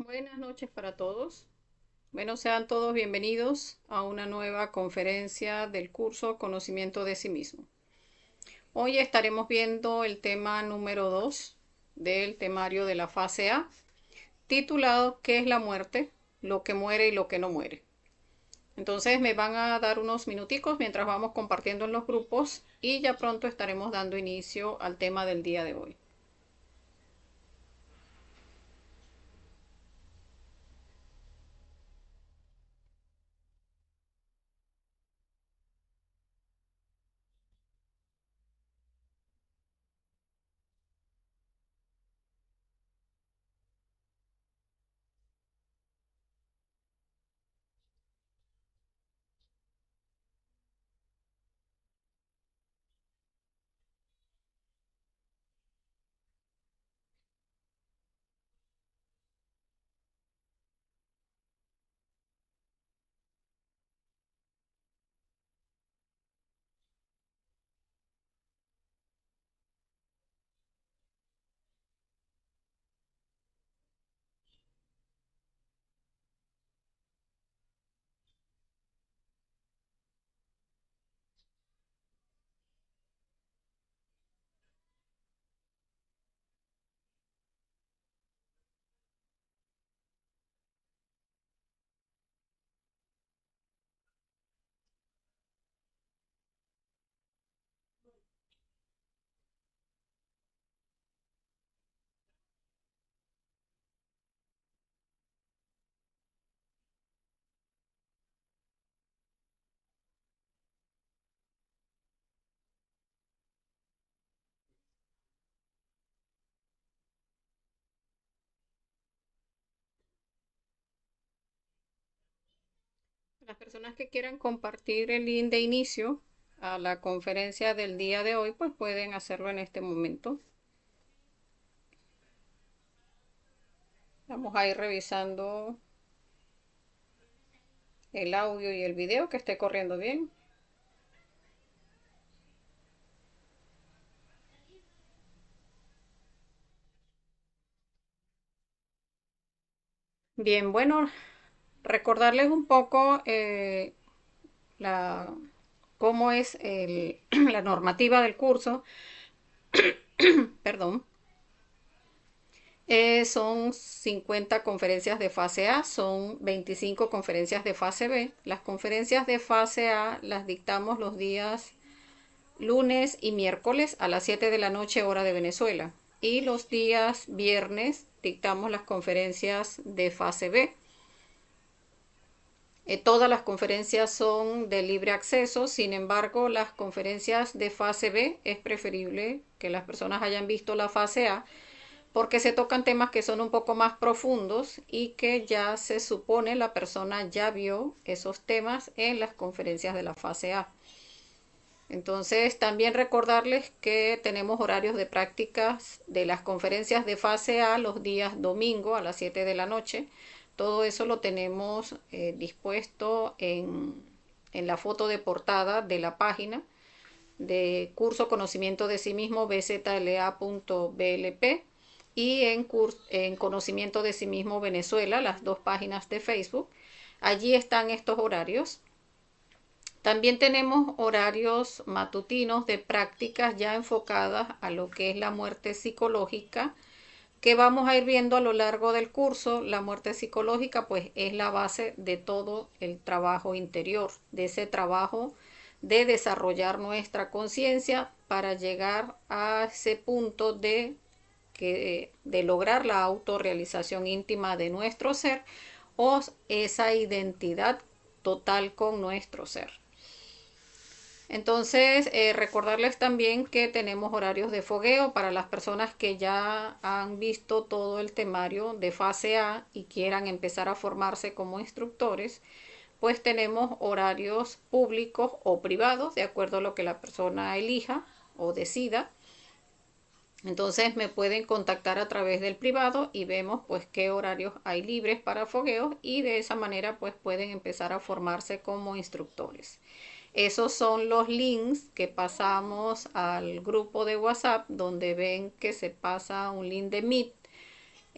Buenas noches para todos. Bueno, sean todos bienvenidos a una nueva conferencia del curso Conocimiento de sí mismo. Hoy estaremos viendo el tema número 2 del temario de la fase A, titulado ¿Qué es la muerte? Lo que muere y lo que no muere. Entonces me van a dar unos minuticos mientras vamos compartiendo en los grupos y ya pronto estaremos dando inicio al tema del día de hoy. Las personas que quieran compartir el link de inicio a la conferencia del día de hoy, pues pueden hacerlo en este momento. Vamos a ir revisando el audio y el video que esté corriendo bien. Bien, bueno, recordarles un poco la, cómo es la normativa del curso. Perdón. Son 50 conferencias de fase A, son 25 conferencias de fase B. Las conferencias de fase A las dictamos los días lunes y miércoles a las 7 de la noche hora de Venezuela. Y los días viernes dictamos las conferencias de fase B. Todas las conferencias son de libre acceso, sin embargo, las conferencias de fase B es preferible que las personas hayan visto la fase A porque se tocan temas que son un poco más profundos y que ya se supone la persona ya vio esos temas en las conferencias de la fase A. Entonces, también recordarles que tenemos horarios de prácticas de las conferencias de fase A los días domingo a las 7 de la noche. Todo eso lo tenemos dispuesto en la foto de portada de la página de curso conocimiento de sí mismo bzla.blp y en conocimiento de sí mismo Venezuela, las dos páginas de Facebook. Allí están estos horarios. También tenemos horarios matutinos de prácticas ya enfocadas a lo que es la muerte psicológica, que vamos a ir viendo a lo largo del curso. La muerte psicológica pues es la base de todo el trabajo interior, de ese trabajo de desarrollar nuestra conciencia para llegar a ese punto de lograr la autorrealización íntima de nuestro ser o esa identidad total con nuestro ser. Entonces, recordarles también que tenemos horarios de fogueo para las personas que ya han visto todo el temario de fase A y quieran empezar a formarse como instructores, pues tenemos horarios públicos o privados, de acuerdo a lo que la persona elija o decida. Entonces me pueden contactar a través del privado y vemos pues qué horarios hay libres para fogueos y de esa manera pues pueden empezar a formarse como instructores. Esos son los links que pasamos al grupo de WhatsApp donde ven que se pasa un link de Meet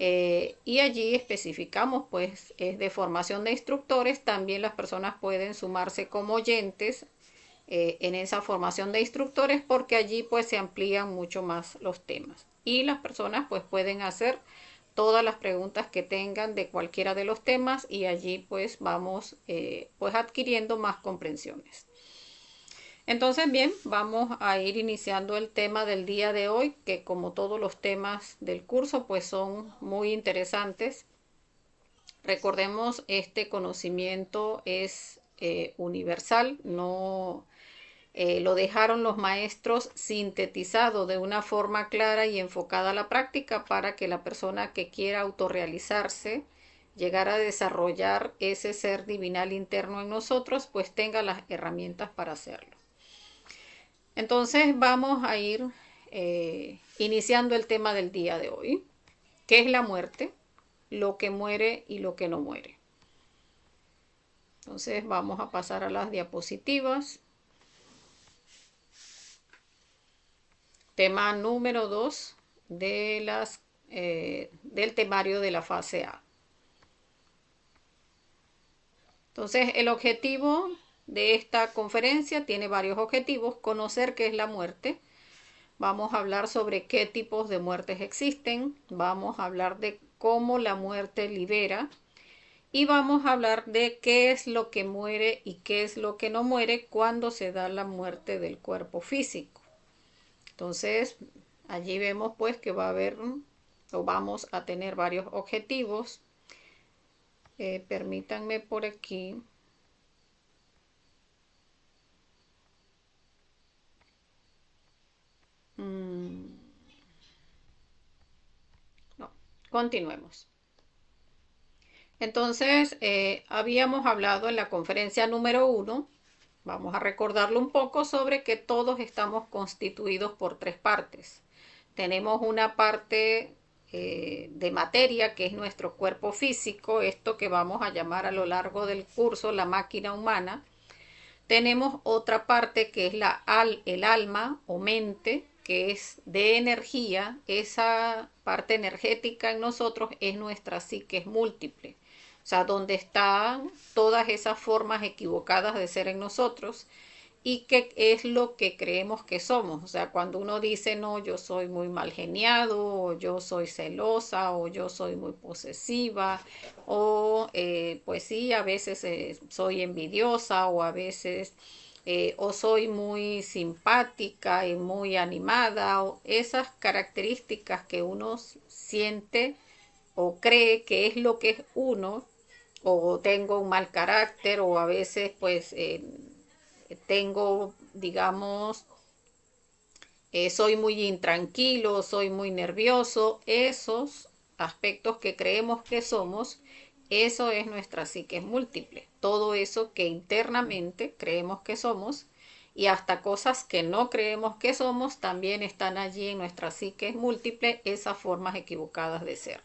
Y allí especificamos, pues es de formación de instructores. También las personas pueden sumarse como oyentes en esa formación de instructores, porque allí pues se amplían mucho más los temas. Y las personas pues pueden hacer todas las preguntas que tengan de cualquiera de los temas, y allí pues vamos pues adquiriendo más comprensiones. Entonces, bien, vamos a ir iniciando el tema del día de hoy, que como todos los temas del curso, pues son muy interesantes. Recordemos, este conocimiento es universal, no lo dejaron los maestros sintetizado de una forma clara y enfocada a la práctica, para que la persona que quiera autorrealizarse, llegar a desarrollar ese ser divinal interno en nosotros, pues tenga las herramientas para hacerlo. Entonces vamos a ir iniciando el tema del día de hoy, que es la muerte, lo que muere y lo que no muere. Entonces vamos a pasar a las diapositivas. Tema número 2 del temario de la fase A. Entonces, el objetivo de esta conferencia tiene varios objetivos: conocer qué es la muerte. Vamos a hablar sobre qué tipos de muertes existen. Vamos a hablar de cómo la muerte libera. Y vamos a hablar de qué es lo que muere y qué es lo que no muere cuando se da la muerte del cuerpo físico. Entonces, allí vemos pues que va a haber o vamos a tener varios objetivos. Permítanme por aquí. No, continuemos. Entonces, habíamos hablado en la conferencia número 1, vamos a recordarlo un poco, sobre que todos estamos constituidos por tres partes. Tenemos una parte de materia, que es nuestro cuerpo físico, esto que vamos a llamar a lo largo del curso la máquina humana. Tenemos otra parte que es el alma o mente, que es de energía. Esa parte energética en nosotros es nuestra psique múltiple, o sea, donde están todas esas formas equivocadas de ser en nosotros, y qué es lo que creemos que somos. O sea, cuando uno dice, no, yo soy muy mal geniado, o yo soy celosa, o yo soy muy posesiva, o pues sí, a veces soy envidiosa, o a veces o soy muy simpática y muy animada, o esas características que uno siente o cree que es lo que es uno, o tengo un mal carácter, o a veces pues tengo, digamos, soy muy intranquilo, soy muy nervioso. Esos aspectos que creemos que somos, eso es nuestra psique múltiple. Todo eso que internamente creemos que somos, y hasta cosas que no creemos que somos, también están allí en nuestra psique múltiple, esas formas equivocadas de ser.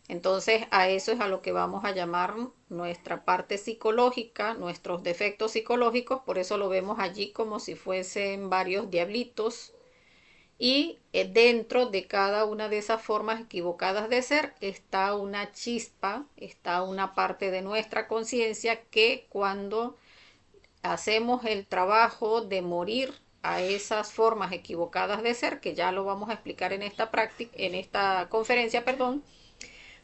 Entonces, a eso es a lo que vamos a llamar nuestra parte psicológica, nuestros defectos psicológicos. Por eso lo vemos allí como si fuesen varios diablitos. Y dentro de cada una de esas formas equivocadas de ser está una chispa, está una parte de nuestra conciencia que, cuando hacemos el trabajo de morir a esas formas equivocadas de ser, que ya lo vamos a explicar en esta conferencia, perdón,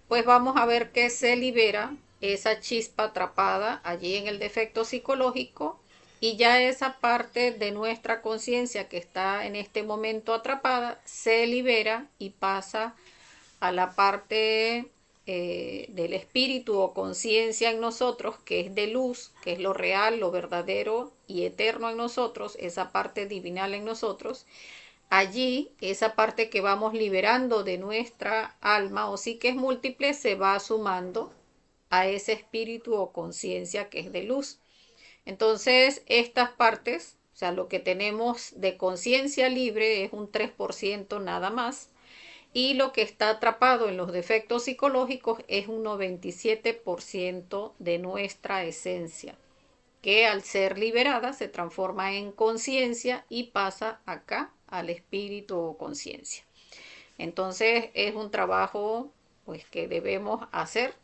pues vamos a ver que se libera esa chispa atrapada allí en el defecto psicológico, y ya esa parte de nuestra conciencia que está en este momento atrapada se libera y pasa a la parte del espíritu o conciencia en nosotros, que es de luz, que es lo real, lo verdadero y eterno en nosotros, esa parte divinal en nosotros. Allí, esa parte que vamos liberando de nuestra alma o psique múltiple se va sumando a ese espíritu o conciencia que es de luz. Entonces, estas partes, o sea, lo que tenemos de conciencia libre es un 3% nada más, y lo que está atrapado en los defectos psicológicos es un 97% de nuestra esencia, que al ser liberada se transforma en conciencia y pasa acá al espíritu o conciencia. Entonces es un trabajo pues que debemos hacer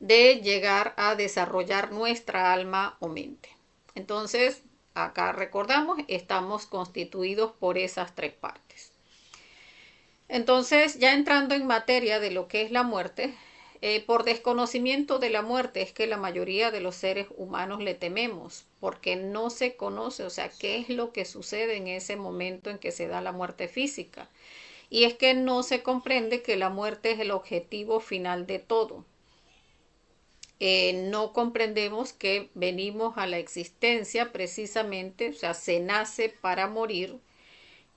de llegar a desarrollar nuestra alma o mente. Entonces, acá recordamos, estamos constituidos por esas tres partes. Entonces, ya entrando en materia de lo que es la muerte, por desconocimiento de la muerte es que la mayoría de los seres humanos le tememos, porque no se conoce, o sea, qué es lo que sucede en ese momento en que se da la muerte física. Y es que no se comprende que la muerte es el objetivo final de todo. No comprendemos que venimos a la existencia precisamente, o sea, se nace para morir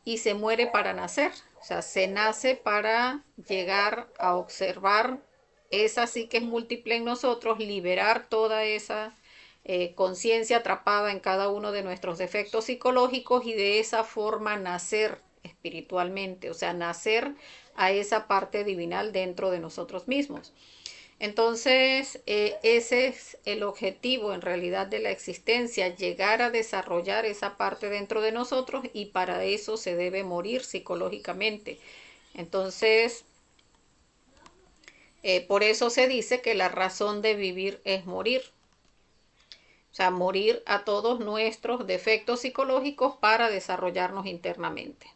y se muere para nacer. O sea, se nace para llegar a observar esa psique múltiple en nosotros, liberar toda esa conciencia atrapada en cada uno de nuestros defectos psicológicos y de esa forma nacer espiritualmente, o sea, nacer a esa parte divinal dentro de nosotros mismos. Entonces, ese es el objetivo en realidad de la existencia, llegar a desarrollar esa parte dentro de nosotros y para eso se debe morir psicológicamente. Entonces, por eso se dice que la razón de vivir es morir. O sea, morir a todos nuestros defectos psicológicos para desarrollarnos internamente.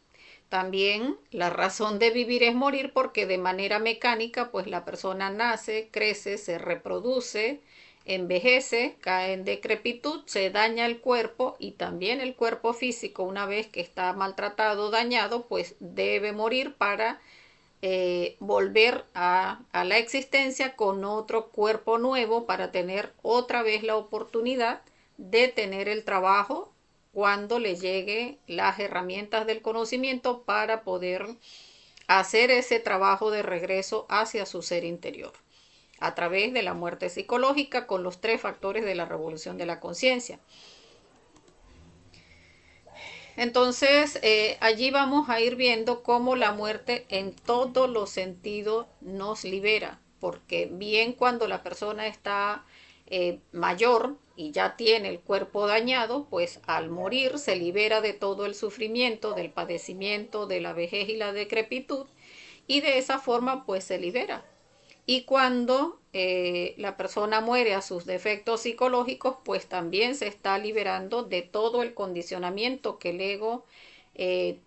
También la razón de vivir es morir porque de manera mecánica pues la persona nace, crece, se reproduce, envejece, cae en decrepitud, se daña el cuerpo y también el cuerpo físico una vez que está maltratado, dañado, pues debe morir para volver a la existencia con otro cuerpo nuevo para tener otra vez la oportunidad de tener el trabajo cuando le llegue las herramientas del conocimiento para poder hacer ese trabajo de regreso hacia su ser interior a través de la muerte psicológica con los tres factores de la revolución de la conciencia. Entonces, allí vamos a ir viendo cómo la muerte en todos los sentidos nos libera, porque bien cuando la persona está mayor y ya tiene el cuerpo dañado, pues al morir se libera de todo el sufrimiento, del padecimiento, de la vejez y la decrepitud, y de esa forma pues se libera. Y cuando la persona muere a sus defectos psicológicos, pues también se está liberando de todo el condicionamiento que el ego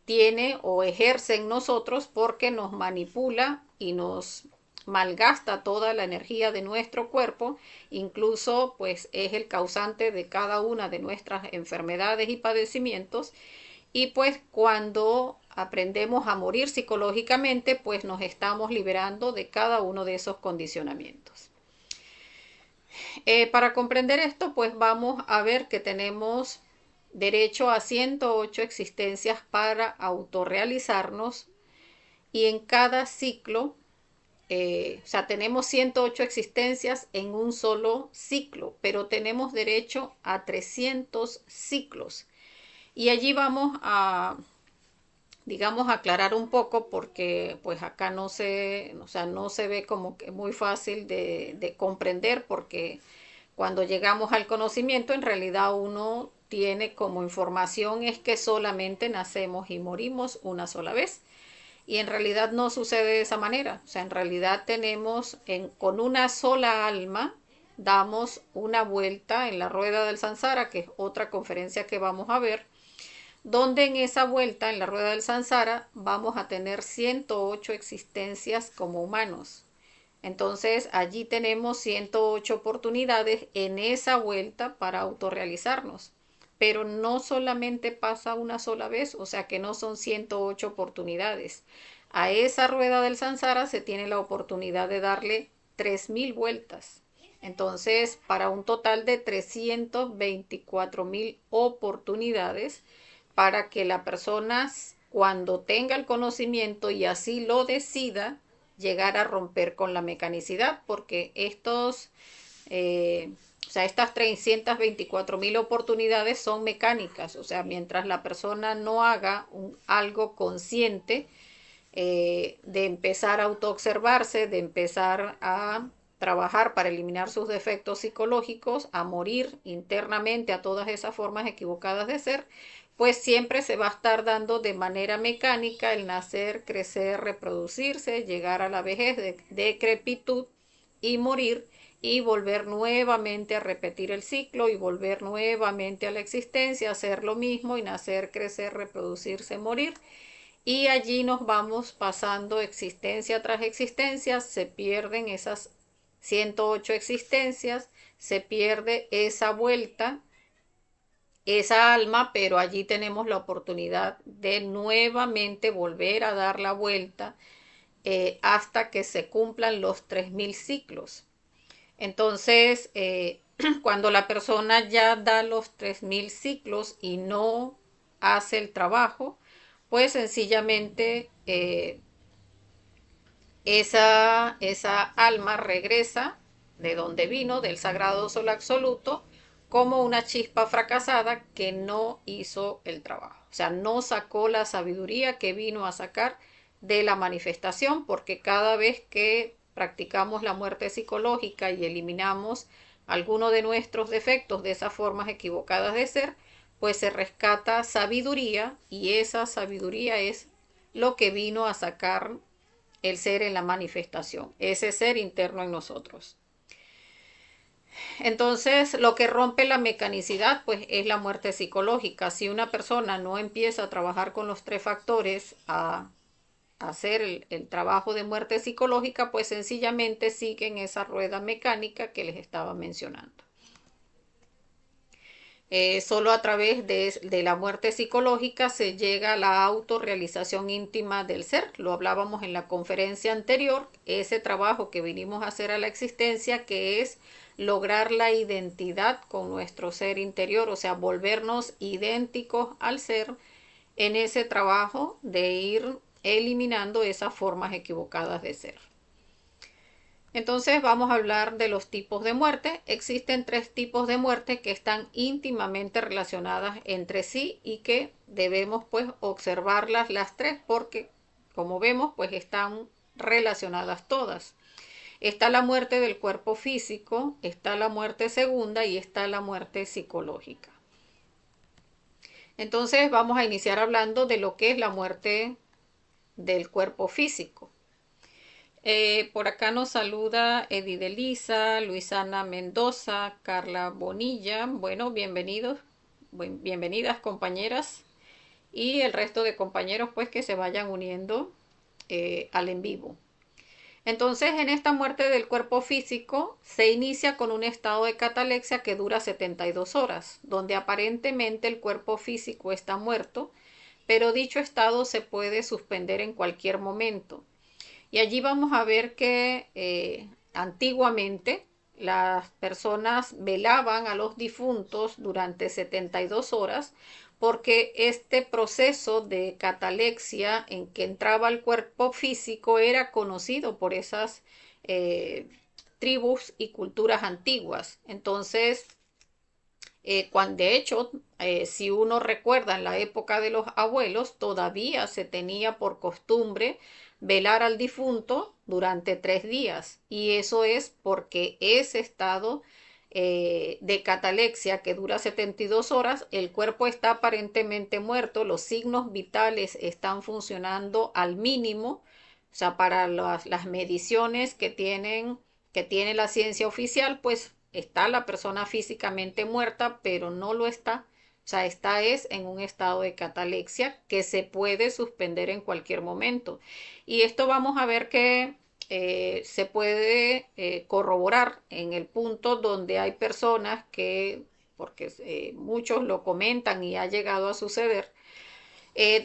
tiene o ejerce en nosotros porque nos manipula y nos malgasta toda la energía de nuestro cuerpo, incluso pues es el causante de cada una de nuestras enfermedades y padecimientos. Y pues cuando aprendemos a morir psicológicamente, pues nos estamos liberando de cada uno de esos condicionamientos. Para comprender esto, pues vamos a ver que tenemos derecho a 108 existencias para autorrealizarnos y en cada ciclo, o sea, tenemos 108 existencias en un solo ciclo, pero tenemos derecho a 300 ciclos. Y allí vamos a, digamos, aclarar un poco porque pues acá no se, o sea, no se ve como que muy fácil de comprender porque cuando llegamos al conocimiento en realidad uno tiene como información es que solamente nacemos y morimos una sola vez. Y en realidad no sucede de esa manera. O sea, en realidad tenemos con una sola alma, damos una vuelta en la rueda del Sansara, que es otra conferencia que vamos a ver, donde en esa vuelta en la rueda del Sansara vamos a tener 108 existencias como humanos. Entonces allí tenemos 108 oportunidades en esa vuelta para autorrealizarnos. Pero no solamente pasa una sola vez, o sea que no son 108 oportunidades. A esa rueda del Sansara se tiene la oportunidad de darle 3000 vueltas. Entonces, para un total de 324.000 oportunidades para que la persona, cuando tenga el conocimiento y así lo decida, llegar a romper con la mecanicidad, porque o sea, estas 324.000 oportunidades son mecánicas, o sea, mientras la persona no haga algo consciente de empezar a autoobservarse, de empezar a trabajar para eliminar sus defectos psicológicos, a morir internamente a todas esas formas equivocadas de ser, pues siempre se va a estar dando de manera mecánica el nacer, crecer, reproducirse, llegar a la vejez, decrepitud y morir, y volver nuevamente a repetir el ciclo y volver nuevamente a la existencia, hacer lo mismo y nacer, crecer, reproducirse, morir. Y allí nos vamos pasando existencia tras existencia, se pierden esas 108 existencias, se pierde esa vuelta, esa alma, pero allí tenemos la oportunidad de nuevamente volver a dar la vuelta hasta que se cumplan los 3000 ciclos. Entonces, cuando la persona ya da los 3000 ciclos y no hace el trabajo, pues sencillamente esa alma regresa de donde vino, del sagrado sol absoluto, como una chispa fracasada que no hizo el trabajo. O sea, no sacó la sabiduría que vino a sacar de la manifestación, porque cada vez que practicamos la muerte psicológica y eliminamos alguno de nuestros defectos de esas formas equivocadas de ser, pues se rescata sabiduría, y esa sabiduría es lo que vino a sacar el ser en la manifestación, ese ser interno en nosotros. Entonces, lo que rompe la mecanicidad, pues, es la muerte psicológica. Si una persona no empieza a trabajar con los 3 factores, a hacer el trabajo de muerte psicológica, pues sencillamente siguen esa rueda mecánica que les estaba mencionando. Solo a través de la muerte psicológica se llega a la autorrealización íntima del ser. Lo hablábamos en la conferencia anterior, ese trabajo que vinimos a hacer a la existencia, que es lograr la identidad con nuestro ser interior, o sea, volvernos idénticos al ser en ese trabajo de ir eliminando esas formas equivocadas de ser. Entonces vamos a hablar de los tipos de muerte. Existen 3 tipos de muerte que están íntimamente relacionadas entre sí y que debemos pues observarlas las 3 porque, como vemos, pues están relacionadas todas. Está la muerte del cuerpo físico, está la muerte segunda y está la muerte psicológica. Entonces vamos a iniciar hablando de lo que es la muerte del cuerpo físico. Por acá nos saluda Edidelisa, Luisana Mendoza, Carla Bonilla. Bueno, bienvenidas compañeras, y el resto de compañeros pues que se vayan uniendo al en vivo. Entonces, en esta muerte del cuerpo físico se inicia con un estado de catalepsia que dura 72 horas, donde aparentemente el cuerpo físico está muerto, pero dicho estado se puede suspender en cualquier momento. Y allí vamos a ver que antiguamente las personas velaban a los difuntos durante 72 horas porque este proceso de catalepsia en que entraba el cuerpo físico era conocido por esas tribus y culturas antiguas. Entonces, de hecho, si uno recuerda en la época de los abuelos, todavía se tenía por costumbre velar al difunto durante 3 días. Y eso es porque ese estado de catalepsia que dura 72 horas, el cuerpo está aparentemente muerto, los signos vitales están funcionando al mínimo. O sea, para las mediciones que tiene la ciencia oficial, pues está la persona físicamente muerta, pero no lo está. O sea, está en un estado de catalepsia que se puede suspender en cualquier momento. Y esto vamos a ver que se puede corroborar en el punto donde hay personas que, porque muchos lo comentan y ha llegado a suceder,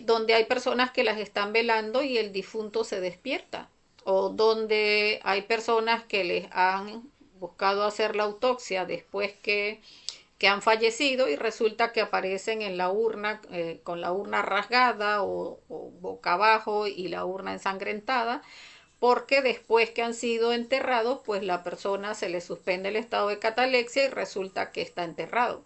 donde hay personas que las están velando y el difunto se despierta, o donde hay personas que les han buscado hacer la autopsia después que han fallecido y resulta que aparecen en la urna con la urna rasgada o boca abajo y la urna ensangrentada, porque después que han sido enterrados, pues la persona se le suspende el estado de catalepsia y resulta que está enterrado.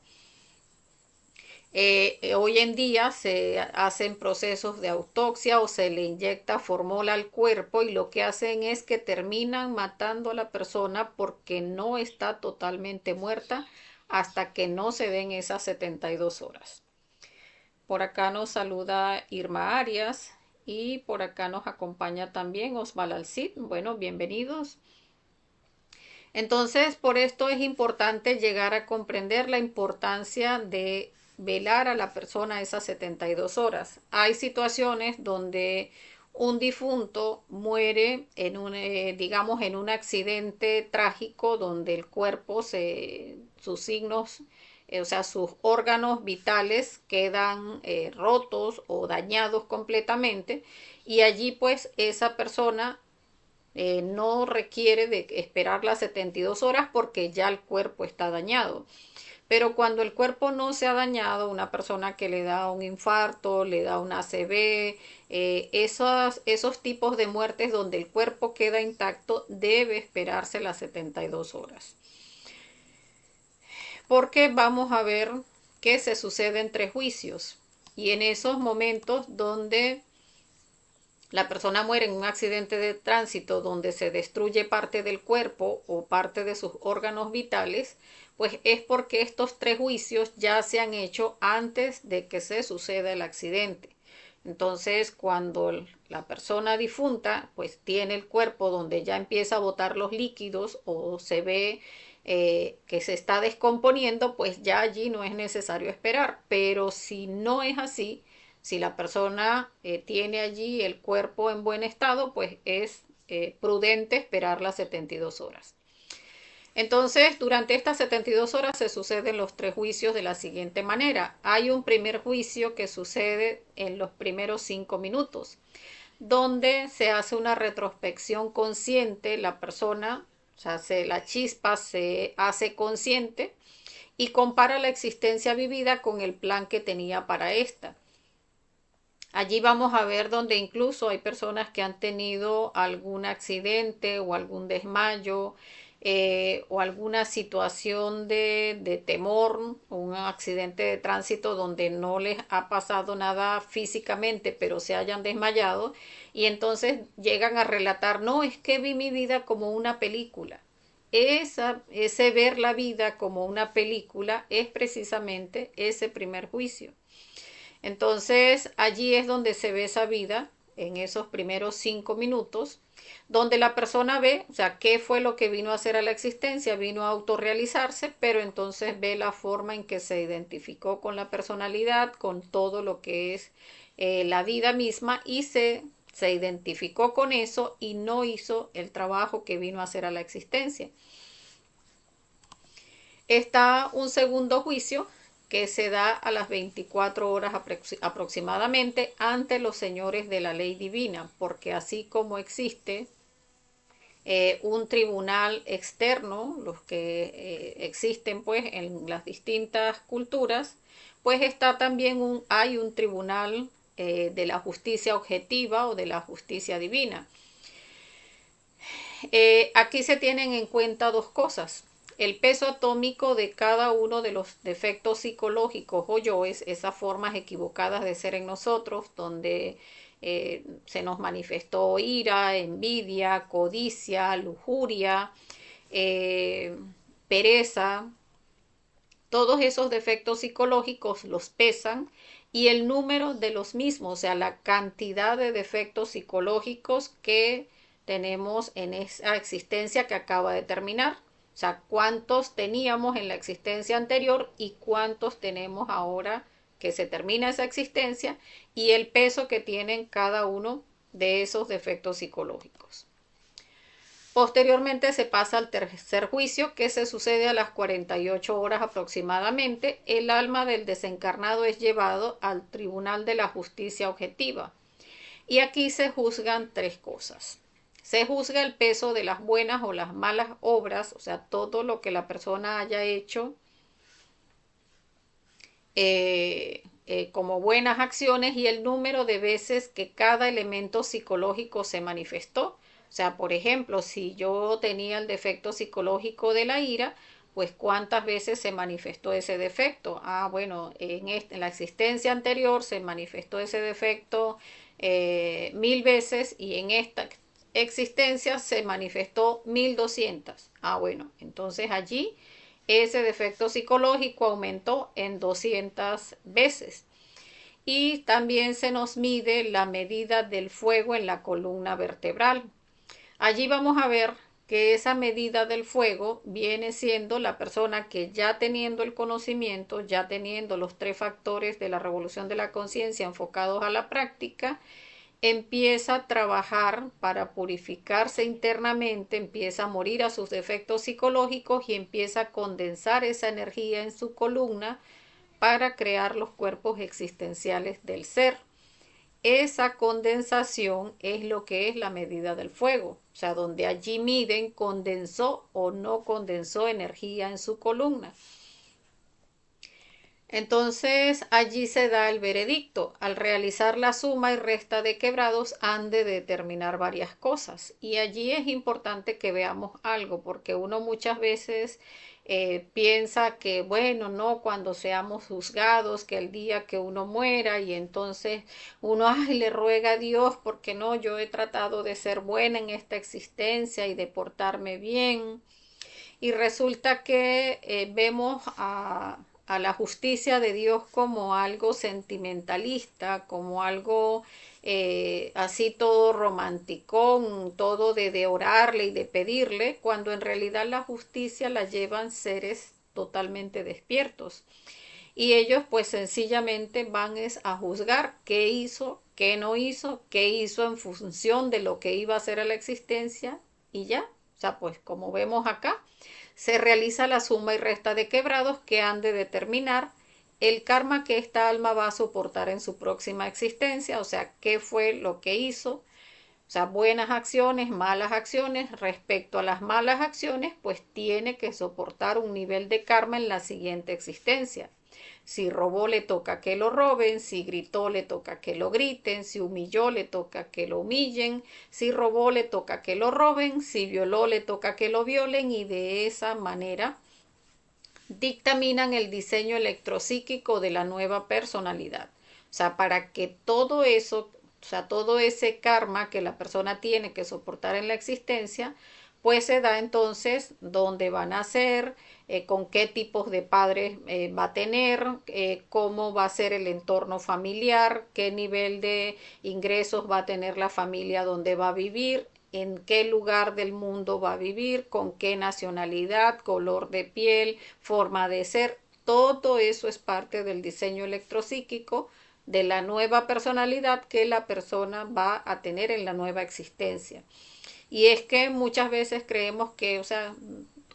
Hoy en día se hacen procesos de autopsia o se le inyecta formol al cuerpo y lo que hacen es que terminan matando a la persona porque no está totalmente muerta hasta que no se den esas 72 horas. Por acá nos saluda Irma Arias y por acá nos acompaña también Osval Alcid. Bueno, bienvenidos. Entonces, por esto es importante llegar a comprender la importancia de velar a la persona esas 72 horas. Hay situaciones donde un difunto muere en un, digamos, en un accidente trágico donde el cuerpo, sus signos, o sea, sus órganos vitales quedan rotos o dañados completamente y allí pues esa persona no requiere de esperar las 72 horas porque ya el cuerpo está dañado. Pero cuando el cuerpo no se ha dañado, una persona que le da un infarto, le da una ACV, esos tipos de muertes donde el cuerpo queda intacto, debe esperarse las 72 horas. Porque vamos a ver qué se sucede entre juicios. Y en esos momentos donde la persona muere en un accidente de tránsito donde se destruye parte del cuerpo o parte de sus órganos vitales, pues es porque estos tres juicios ya se han hecho antes de que se suceda el accidente. Entonces, cuando la persona difunta pues tiene el cuerpo donde ya empieza a botar los líquidos o se ve que se está descomponiendo, pues ya allí no es necesario esperar. Pero si no es así, si la persona tiene allí el cuerpo en buen estado, pues es prudente esperar las 72 horas. Entonces, durante estas 72 horas se suceden los tres juicios de la siguiente manera. Hay un primer juicio que sucede en los primeros 5 minutos, donde se hace una retrospección consciente, la persona, o sea, la chispa se hace consciente y compara la existencia vivida con el plan que tenía para esta. Allí vamos a ver donde incluso hay personas que han tenido algún accidente o algún desmayo o alguna situación de temor o un accidente de tránsito donde no les ha pasado nada físicamente, pero se hayan desmayado y entonces llegan a relatar, no, es que vi mi vida como una película. Ese ver la vida como una película es precisamente ese primer juicio. Entonces allí es donde se ve esa vida en esos primeros 5 minutos, donde la persona ve, o sea, qué fue lo que vino a hacer a la existencia, vino a autorrealizarse, pero entonces ve la forma en que se identificó con la personalidad, con todo lo que es la vida misma y se identificó con eso y no hizo el trabajo que vino a hacer a la existencia. Está un segundo juicio que se da a las 24 horas aproximadamente ante los señores de la ley divina, porque así como existe un tribunal externo, los que existen pues en las distintas culturas, pues está también hay un tribunal de la justicia objetiva o de la justicia divina. Aquí se tienen en cuenta dos cosas. El peso atómico de cada uno de los defectos psicológicos o yoes, esas formas equivocadas de ser en nosotros, donde se nos manifestó ira, envidia, codicia, lujuria, pereza. Todos esos defectos psicológicos los pesan y el número de los mismos, o sea, la cantidad de defectos psicológicos que tenemos en esa existencia que acaba de terminar. O sea, cuántos teníamos en la existencia anterior y cuántos tenemos ahora que se termina esa existencia y el peso que tienen cada uno de esos defectos psicológicos. Posteriormente se pasa al tercer juicio que se sucede a las 48 horas aproximadamente. El alma del desencarnado es llevado al Tribunal de la Justicia Objetiva. Y aquí se juzgan tres cosas. Se juzga el peso de las buenas o las malas obras, o sea, todo lo que la persona haya hecho como buenas acciones y el número de veces que cada elemento psicológico se manifestó. O sea, por ejemplo, si yo tenía el defecto psicológico de la ira, pues cuántas veces se manifestó ese defecto. Bueno, en la existencia anterior se manifestó ese defecto 1000 veces y en esta existencia se manifestó 1200. Bueno, entonces allí ese defecto psicológico aumentó en 200 veces. y también se nos mide la medida del fuego en la columna vertebral. Allí vamos a ver que esa medida del fuego viene siendo la persona que ya teniendo el conocimiento, ya teniendo los 3 factores de la revolución de la conciencia enfocados a la práctica, empieza a trabajar para purificarse internamente, empieza a morir a sus defectos psicológicos y empieza a condensar esa energía en su columna para crear los cuerpos existenciales del ser. Esa condensación es lo que es la medida del fuego, o sea, donde allí miden condensó o no condensó energía en su columna. Entonces allí se da el veredicto. Al realizar la suma y resta de quebrados han de determinar varias cosas. Y allí es importante que veamos algo, porque uno muchas veces piensa que, bueno, no, cuando seamos juzgados, que el día que uno muera y entonces uno, ay, le ruega a Dios, porque no, yo he tratado de ser buena en esta existencia y de portarme bien. Y resulta que vemos a la justicia de Dios como algo sentimentalista, como algo así todo romanticón, todo de orarle y de pedirle, cuando en realidad la justicia la llevan seres totalmente despiertos. Y ellos pues sencillamente van es a juzgar qué hizo, qué hizo en función de lo que iba a ser a la existencia y ya. O sea, pues como vemos acá, se realiza la suma y resta de quebrados que han de determinar el karma que esta alma va a soportar en su próxima existencia, o sea, qué fue lo que hizo, o sea, buenas acciones, malas acciones. Respecto a las malas acciones, pues tiene que soportar un nivel de karma en la siguiente existencia. Si robó, le toca que lo roben. Si gritó, le toca que lo griten. Si humilló, le toca que lo humillen. Si robó, le toca que lo roben. Si violó, le toca que lo violen. Y de esa manera dictaminan el diseño electropsíquico de la nueva personalidad. O sea, para que todo eso, o sea, todo ese karma que la persona tiene que soportar en la existencia, pues se da entonces dónde van a ser, con qué tipos de padres va a tener, cómo va a ser el entorno familiar, qué nivel de ingresos va a tener la familia donde va a vivir, en qué lugar del mundo va a vivir, con qué nacionalidad, color de piel, forma de ser. Todo eso es parte del diseño electropsíquico de la nueva personalidad que la persona va a tener en la nueva existencia. Y es que muchas veces creemos que, o sea,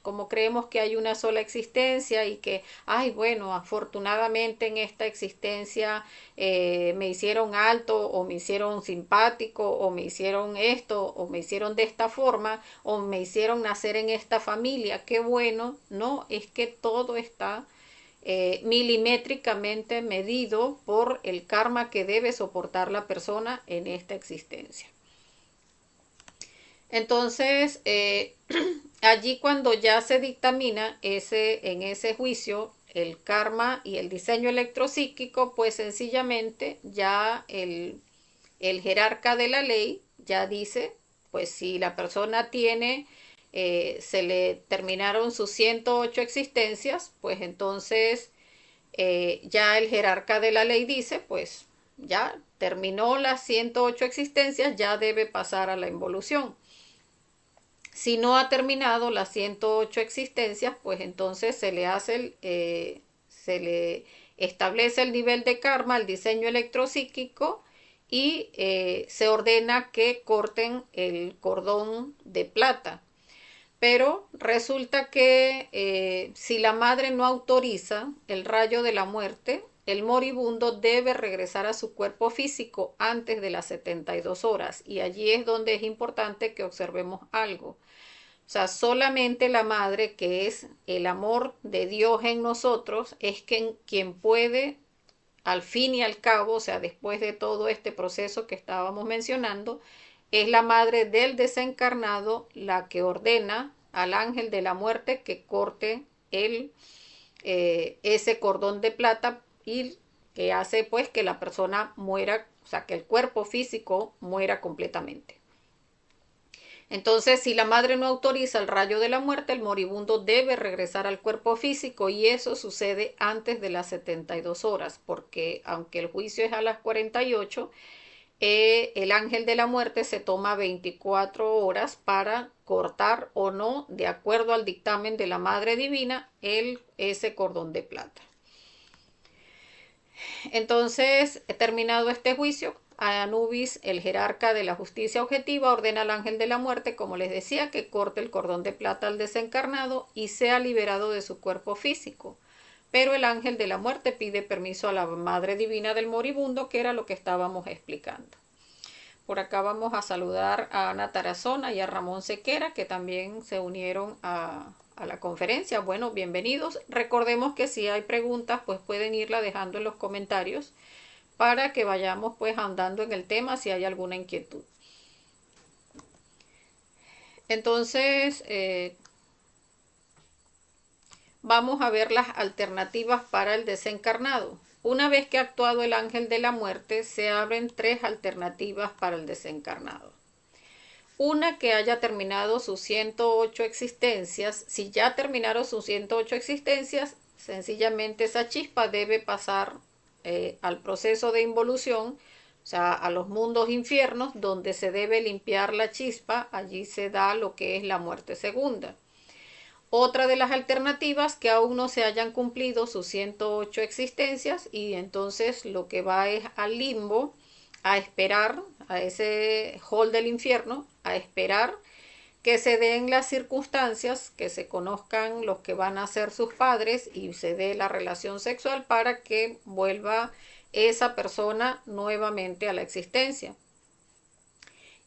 como creemos que hay una sola existencia y que, ay, bueno, afortunadamente en esta existencia me hicieron alto o me hicieron simpático o me hicieron esto o me hicieron de esta forma o me hicieron nacer en esta familia, qué bueno. No, es que todo está milimétricamente medido por el karma que debe soportar la persona en esta existencia. Entonces, allí cuando ya se dictamina en ese juicio el karma y el diseño electropsíquico, pues sencillamente ya el jerarca de la ley ya dice, pues si la persona tiene, se le terminaron sus 108 existencias, pues entonces ya el jerarca de la ley dice, pues ya terminó las 108 existencias, ya debe pasar a la involución. Si no ha terminado las 108 existencias, pues entonces se le establece el nivel de karma, el diseño electropsíquico y se ordena que corten el cordón de plata. Pero resulta que si la madre no autoriza el rayo de la muerte, el moribundo debe regresar a su cuerpo físico antes de las 72 horas. Y allí es donde es importante que observemos algo. O sea, solamente la madre, que es el amor de Dios en nosotros, es quien puede, al fin y al cabo, o sea, después de todo este proceso que estábamos mencionando, es la madre del desencarnado la que ordena al ángel de la muerte que corte ese cordón de plata y que hace pues que la persona muera, o sea, que el cuerpo físico muera completamente. Entonces, si la madre no autoriza el rayo de la muerte, el moribundo debe regresar al cuerpo físico y eso sucede antes de las 72 horas, porque aunque el juicio es a las 48, el ángel de la muerte se toma 24 horas para cortar o no, de acuerdo al dictamen de la Madre Divina, ese cordón de plata. Entonces, terminado este juicio, Anubis, el jerarca de la justicia objetiva, ordena al ángel de la muerte, como les decía, que corte el cordón de plata al desencarnado y sea liberado de su cuerpo físico. Pero el ángel de la muerte pide permiso a la Madre Divina del moribundo, que era lo que estábamos explicando. Por acá vamos a saludar a Ana Tarazona y a Ramón Sequera, que también se unieron a la conferencia. Bueno, bienvenidos. Recordemos que si hay preguntas, pues pueden irla dejando en los comentarios para que vayamos pues andando en el tema si hay alguna inquietud. Entonces, vamos a ver las alternativas para el desencarnado. Una vez que ha actuado el ángel de la muerte, se abren 3 alternativas para el desencarnado. Una, que haya terminado sus 108 existencias. Si ya terminaron sus 108 existencias, sencillamente esa chispa debe pasar al proceso de involución, o sea, a los mundos infiernos, donde se debe limpiar la chispa. Allí se da lo que es la muerte segunda. Otra de las alternativas, que aún no se hayan cumplido sus 108 existencias y entonces lo que va es al limbo, a esperar, a ese hall del infierno, a esperar que se den las circunstancias, que se conozcan los que van a ser sus padres y se dé la relación sexual para que vuelva esa persona nuevamente a la existencia.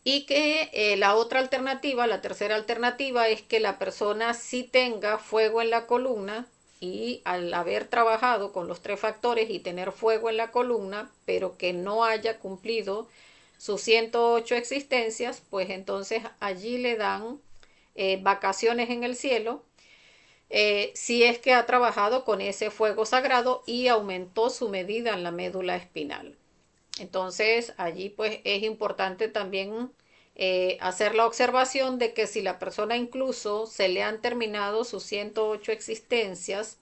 Y que la otra alternativa, la tercera alternativa, es que la persona sí tenga fuego en la columna y al haber trabajado con los 3 factores y tener fuego en la columna, pero que no haya cumplido sus 108 existencias, pues entonces allí le dan vacaciones en el cielo, si es que ha trabajado con ese fuego sagrado y aumentó su medida en la médula espinal. Entonces allí pues es importante también hacer la observación de que si la persona incluso se le han terminado sus 108 existencias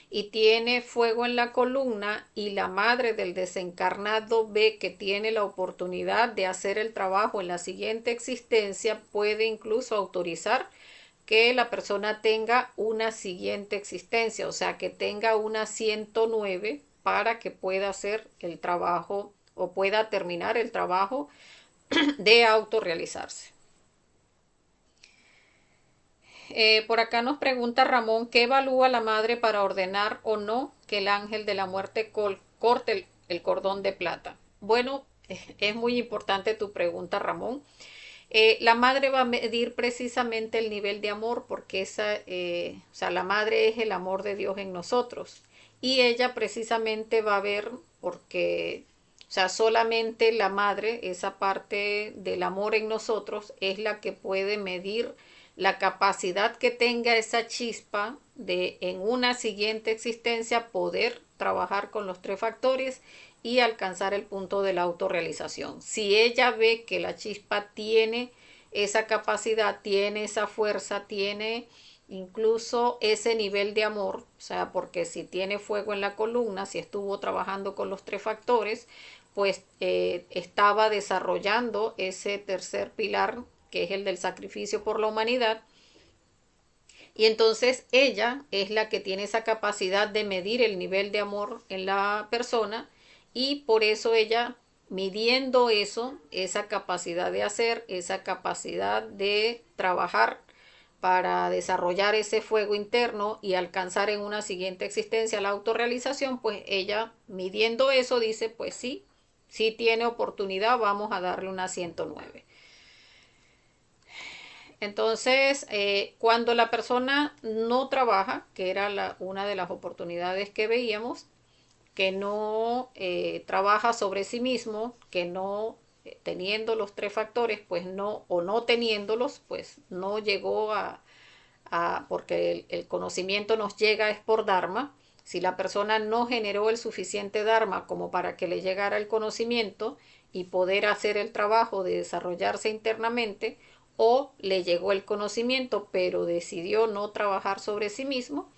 y tiene fuego en la columna y la madre del desencarnado ve que tiene la oportunidad de hacer el trabajo en la siguiente existencia, puede incluso autorizar que la persona tenga una siguiente existencia, o sea, que tenga una 109 para que pueda hacer el trabajo o pueda terminar el trabajo de autorrealizarse. Por acá nos pregunta Ramón, ¿qué evalúa la madre para ordenar o no que el ángel de la muerte corte el cordón de plata? Bueno, es muy importante tu pregunta, Ramón. La madre va a medir precisamente el nivel de amor porque o sea, la madre es el amor de Dios en nosotros y ella precisamente va a ver porque, o sea, solamente la madre, esa parte del amor en nosotros, es la que puede medir la capacidad que tenga esa chispa de en una siguiente existencia poder trabajar con los 3 factores y alcanzar el punto de la autorrealización. Si ella ve que la chispa tiene esa capacidad, tiene esa fuerza, tiene incluso ese nivel de amor, o sea, porque si tiene fuego en la columna, si estuvo trabajando con los 3 factores, pues estaba desarrollando ese tercer pilar, que es el del sacrificio por la humanidad. Y entonces ella es la que tiene esa capacidad de medir el nivel de amor en la persona y por eso ella, midiendo eso, esa capacidad de hacer, esa capacidad de trabajar para desarrollar ese fuego interno y alcanzar en una siguiente existencia la autorrealización, pues ella, midiendo eso, dice, pues sí, sí tiene oportunidad, vamos a darle una 109. Entonces, cuando la persona no trabaja, que era una de las oportunidades que veíamos, que no trabaja sobre sí mismo, que no teniendo los 3 factores, pues no, o no teniéndolos, pues no llegó porque el conocimiento nos llega es por Dharma. Si la persona no generó el suficiente Dharma como para que le llegara el conocimiento y poder hacer el trabajo de desarrollarse internamente, o le llegó el conocimiento pero decidió no trabajar sobre sí mismo,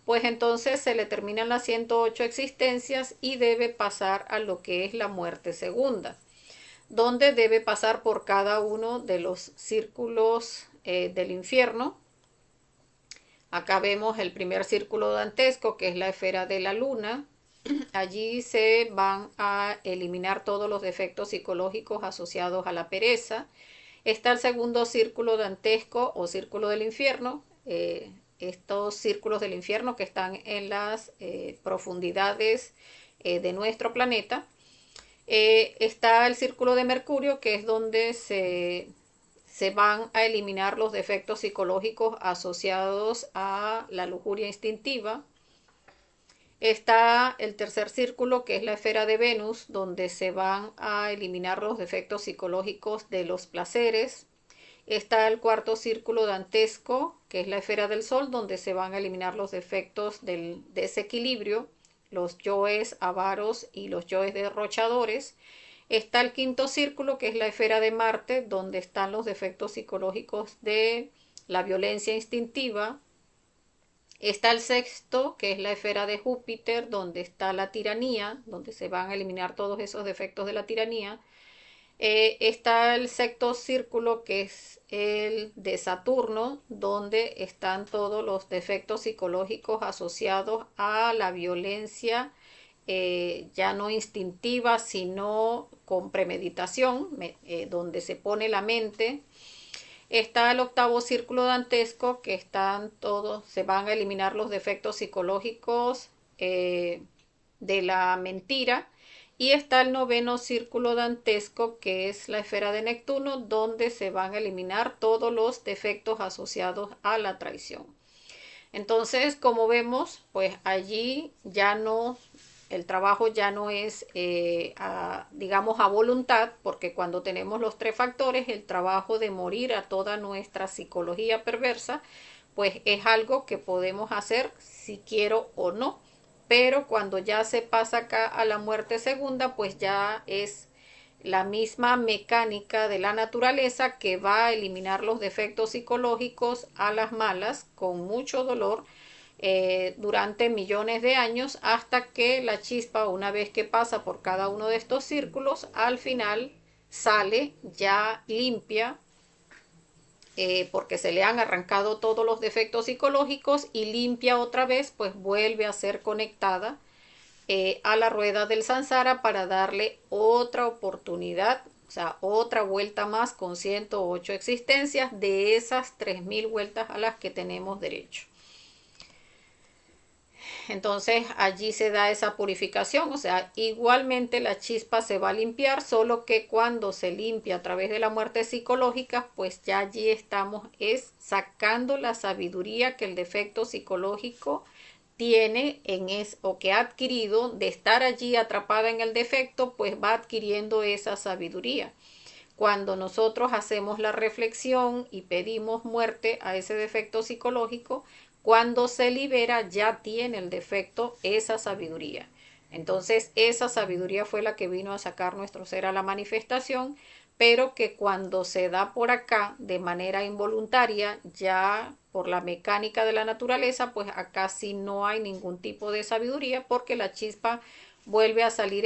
pues entonces se le terminan las 108 existencias y debe pasar a lo que es la muerte segunda, donde debe pasar por cada uno de los círculos del infierno. Acá vemos el primer círculo dantesco, que es la esfera de la luna. Allí se van a eliminar todos los defectos psicológicos asociados a la pereza. Está el segundo círculo dantesco o círculo del infierno. Estos círculos del infierno que están en las profundidades de nuestro planeta. Está el círculo de Mercurio, que es donde se van a eliminar los defectos psicológicos asociados a la lujuria instintiva. Está el tercer círculo, que es la esfera de Venus, donde se van a eliminar los defectos psicológicos de los placeres. Está el cuarto círculo dantesco, que es la esfera del Sol, donde se van a eliminar los defectos del desequilibrio, los yoes avaros y los yoes derrochadores. Está el quinto círculo, que es la esfera de Marte, donde están los defectos psicológicos de la violencia instintiva. Está el sexto, que es la esfera de Júpiter, donde está la tiranía, donde se van a eliminar todos esos defectos de la tiranía. Está el sexto círculo, que es el de Saturno, donde están todos los defectos psicológicos asociados a la violencia, ya no instintiva, sino con premeditación, donde se pone la mente. Está el octavo círculo dantesco, que están todos, se van a eliminar los defectos psicológicos de la mentira. Y está el noveno círculo dantesco, que es la esfera de Neptuno, donde se van a eliminar todos los defectos asociados a la traición. Entonces, como vemos, pues allí ya no, el trabajo ya no es, digamos, a voluntad, porque cuando tenemos los tres factores, el trabajo de morir a toda nuestra psicología perversa, pues es algo que podemos hacer si quiero o no. Pero cuando ya se pasa acá a la muerte segunda, pues ya es la misma mecánica de la naturaleza que va a eliminar los defectos psicológicos a las malas con mucho dolor durante millones de años, hasta que la chispa, una vez que pasa por cada uno de estos círculos, al final sale ya limpia, porque se le han arrancado todos los defectos psicológicos, y limpia otra vez, pues vuelve a ser conectada a la rueda del samsara para darle otra oportunidad, o sea, otra vuelta más con 108 existencias de esas 3000 vueltas a las que tenemos derecho. Entonces allí se da esa purificación, o sea, igualmente la chispa se va a limpiar, solo que cuando se limpia a través de la muerte psicológica, pues ya allí estamos sacando la sabiduría que el defecto psicológico tiene o que ha adquirido de estar allí atrapada en el defecto, pues va adquiriendo esa sabiduría. Cuando nosotros hacemos la reflexión y pedimos muerte a ese defecto psicológico, cuando se libera ya tiene el defecto esa sabiduría. Entonces esa sabiduría fue la que vino a sacar nuestro ser a la manifestación, pero que cuando se da por acá de manera involuntaria, ya por la mecánica de la naturaleza, pues acá sí no hay ningún tipo de sabiduría, porque la chispa vuelve a salir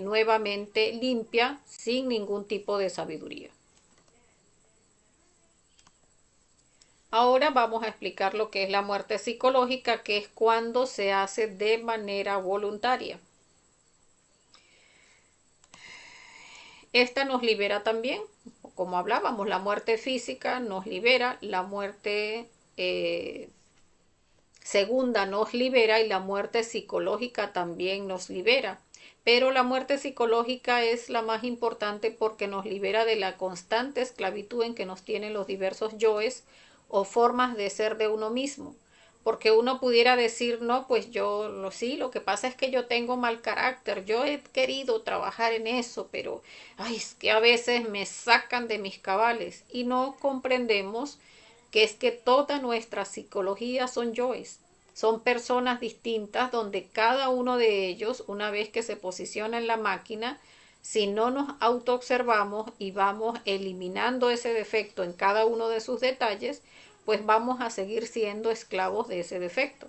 nuevamente limpia, sin ningún tipo de sabiduría. Ahora vamos a explicar lo que es la muerte psicológica, que es cuando se hace de manera voluntaria. Esta nos libera también, como hablábamos, la muerte física nos libera, la muerte segunda nos libera, y la muerte psicológica también nos libera. Pero la muerte psicológica es la más importante porque nos libera de la constante esclavitud en que nos tienen los diversos yoes o formas de ser de uno mismo. Porque uno pudiera decir, no, pues sí, lo que pasa es que yo tengo mal carácter, yo he querido trabajar en eso, pero ay, es que a veces me sacan de mis cabales, y no comprendemos que es que toda nuestra psicología son yoes, son personas distintas donde cada uno de ellos, una vez que se posiciona en la máquina, Si no nos autoobservamos y vamos eliminando ese defecto en cada uno de sus detalles, pues vamos a seguir siendo esclavos de ese defecto.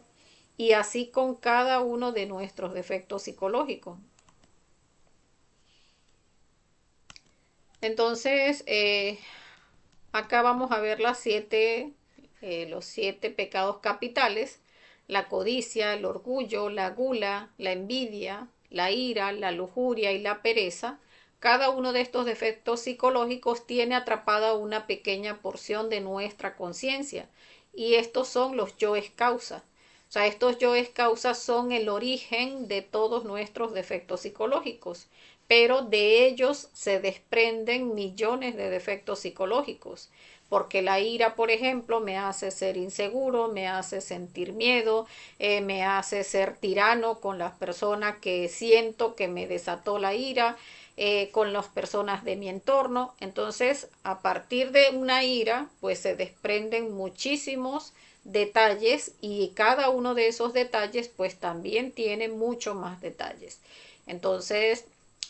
Y así con cada uno de nuestros defectos psicológicos. Entonces, acá vamos a ver los 7 pecados capitales: la codicia, el orgullo, la gula, la envidia, la ira, la lujuria y la pereza. Cada uno de estos defectos psicológicos tiene atrapada una pequeña porción de nuestra conciencia, y estos son los yoes causa. O sea, estos yoes causa son el origen de todos nuestros defectos psicológicos, pero de ellos se desprenden millones de defectos psicológicos, porque la ira, por ejemplo, me hace ser inseguro, me hace sentir miedo, me hace ser tirano con las personas que siento que me desató la ira, con las personas de mi entorno. Entonces, a partir de una ira, pues se desprenden muchísimos detalles, y cada uno de esos detalles pues también tiene mucho más detalles. Entonces,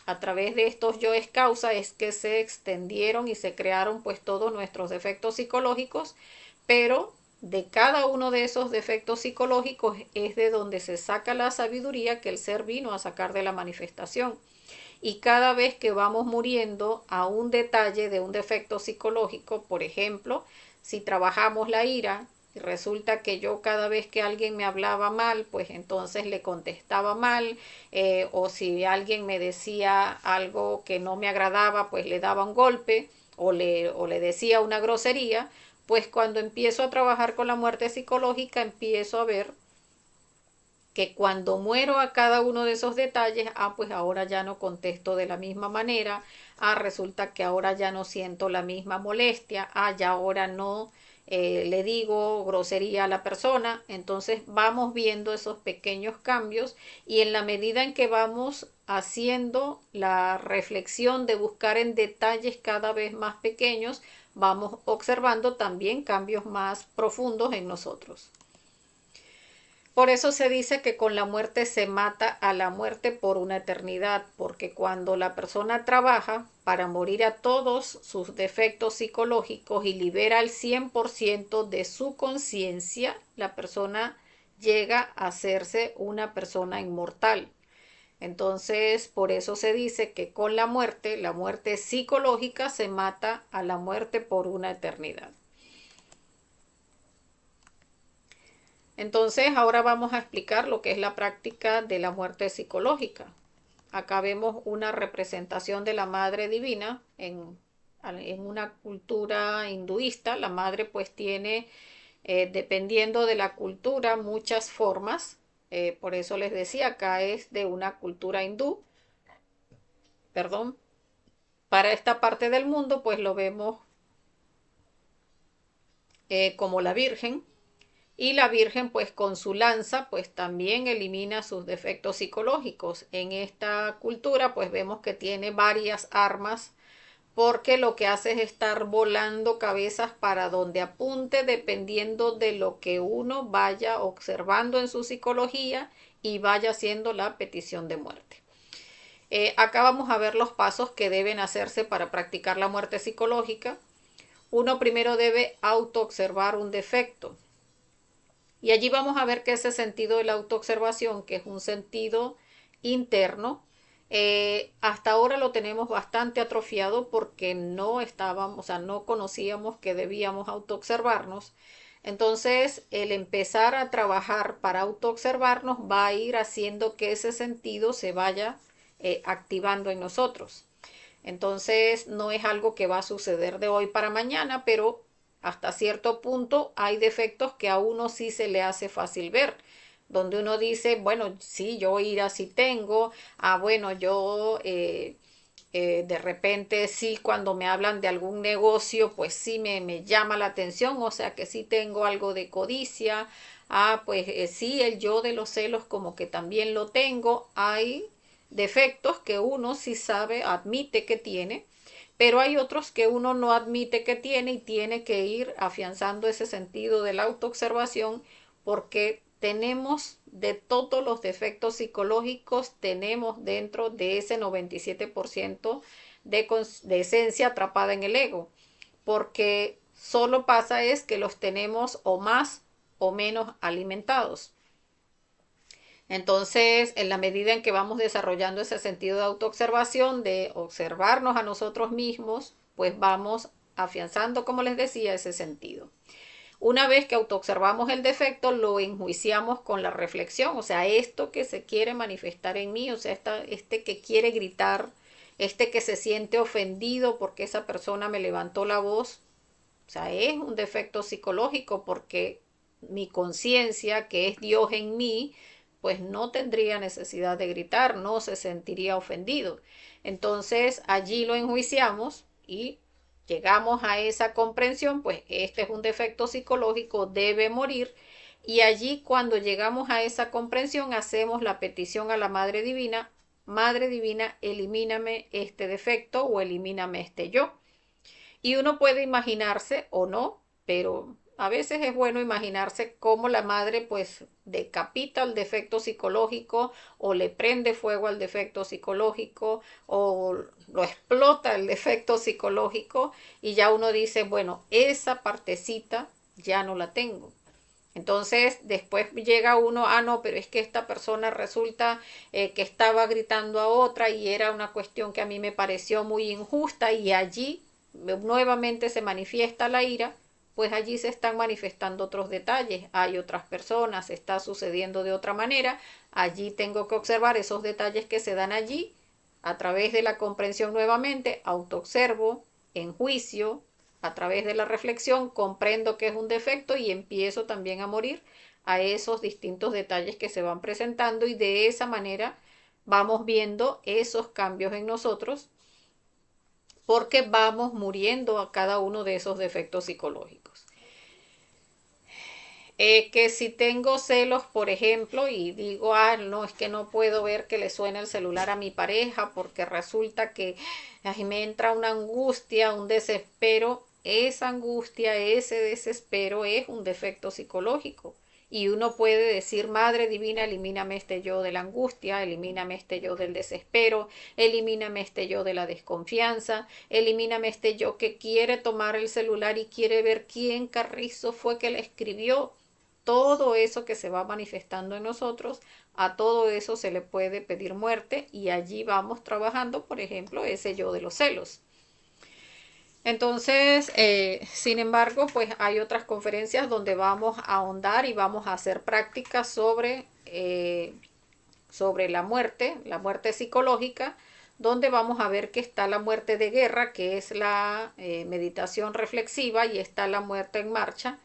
a través de estos yoes causa es que se extendieron y se crearon pues todos nuestros defectos psicológicos, pero de cada uno de esos defectos psicológicos es de donde se saca la sabiduría que el ser vino a sacar de la manifestación. Y cada vez que vamos muriendo a un detalle de un defecto psicológico, por ejemplo, si trabajamos la ira y resulta que yo cada vez que alguien me hablaba mal, pues entonces le contestaba mal, o si alguien me decía algo que no me agradaba, pues le daba un golpe o le decía una grosería, pues cuando empiezo a trabajar con la muerte psicológica empiezo a ver que cuando muero a cada uno de esos detalles, pues ahora ya no contesto de la misma manera, resulta que ahora ya no siento la misma molestia, ya ahora no le digo grosería a la persona. Entonces vamos viendo esos pequeños cambios, y en la medida en que vamos haciendo la reflexión de buscar en detalles cada vez más pequeños, vamos observando también cambios más profundos en nosotros. Por eso se dice que con la muerte se mata a la muerte por una eternidad, porque cuando la persona trabaja para morir a todos sus defectos psicológicos y libera el 100% de su conciencia, la persona llega a hacerse una persona inmortal. Entonces, por eso se dice que con la muerte psicológica, se mata a la muerte por una eternidad. Entonces, ahora vamos a explicar lo que es la práctica de la muerte psicológica. Acá vemos una representación de la Madre Divina en una cultura hinduista. La Madre pues tiene, dependiendo de la cultura, muchas formas. Por eso les decía, acá es de una cultura hindú. Perdón. Para esta parte del mundo pues lo vemos como la Virgen. Y la Virgen pues con su lanza pues también elimina sus defectos psicológicos. En esta cultura pues vemos que tiene varias armas, porque lo que hace es estar volando cabezas para donde apunte, dependiendo de lo que uno vaya observando en su psicología y vaya haciendo la petición de muerte. Acá vamos a ver los pasos que deben hacerse para practicar la muerte psicológica. Uno primero debe autoobservar un defecto. Y allí vamos a ver que ese sentido de la autoobservación, que es un sentido interno, hasta ahora lo tenemos bastante atrofiado porque no estábamos, o sea, no conocíamos que debíamos autoobservarnos. Entonces, el empezar a trabajar para autoobservarnos va a ir haciendo que ese sentido se vaya activando en nosotros. Entonces, no es algo que va a suceder de hoy para mañana, pero hasta cierto punto hay defectos que a uno sí se le hace fácil ver, donde uno dice, bueno, sí, yo ira sí tengo, bueno, yo de repente sí, cuando me hablan de algún negocio, pues sí me llama la atención, o sea que sí tengo algo de codicia. Pues sí, el yo de los celos como que también lo tengo. Hay defectos que uno sí sabe, admite que tiene, pero hay otros que uno no admite que tiene, y tiene que ir afianzando ese sentido de la autoobservación, porque tenemos de todos los defectos psicológicos, tenemos dentro de ese 97% de esencia atrapada en el ego, porque solo pasa es que los tenemos o más o menos alimentados. Entonces, en la medida en que vamos desarrollando ese sentido de autoobservación, de observarnos a nosotros mismos, pues vamos afianzando, como les decía, ese sentido. Una vez que autoobservamos el defecto, lo enjuiciamos con la reflexión, o sea, esto que se quiere manifestar en mí, o sea, este que quiere gritar, este que se siente ofendido porque esa persona me levantó la voz, o sea, es un defecto psicológico porque mi conciencia, que es Dios en mí, pues no tendría necesidad de gritar, no se sentiría ofendido. Entonces allí lo enjuiciamos y llegamos a esa comprensión, pues este es un defecto psicológico, debe morir. Y allí cuando llegamos a esa comprensión hacemos la petición a la Madre Divina, elimíname este defecto o elimíname este yo. Y uno puede imaginarse o no, pero a veces es bueno imaginarse cómo la madre pues decapita el defecto psicológico o le prende fuego al defecto psicológico o lo explota el defecto psicológico y ya uno dice, bueno, esa partecita ya no la tengo. Entonces después llega uno, no, pero es que esta persona resulta que estaba gritando a otra y era una cuestión que a mí me pareció muy injusta y allí nuevamente se manifiesta la ira, pues allí se están manifestando otros detalles, hay otras personas, está sucediendo de otra manera, allí tengo que observar esos detalles que se dan allí, a través de la comprensión nuevamente, autoobservo, en juicio, a través de la reflexión, comprendo que es un defecto y empiezo también a morir a esos distintos detalles que se van presentando y de esa manera vamos viendo esos cambios en nosotros porque vamos muriendo a cada uno de esos defectos psicológicos. Que si tengo celos, por ejemplo, y digo, no, es que no puedo ver que le suene el celular a mi pareja porque resulta que me entra una angustia, un desespero. Esa angustia, ese desespero es un defecto psicológico. Y uno puede decir, Madre Divina, elimíname este yo de la angustia, elimíname este yo del desespero, elimíname este yo de la desconfianza, elimíname este yo que quiere tomar el celular y quiere ver quién carrizo fue que le escribió. Todo eso que se va manifestando en nosotros, a todo eso se le puede pedir muerte y allí vamos trabajando, por ejemplo, ese yo de los celos. Entonces, sin embargo, pues hay otras conferencias donde vamos a ahondar y vamos a hacer prácticas sobre la muerte psicológica, donde vamos a ver que está la muerte de guerra, que es la meditación reflexiva, y está la muerte en marcha,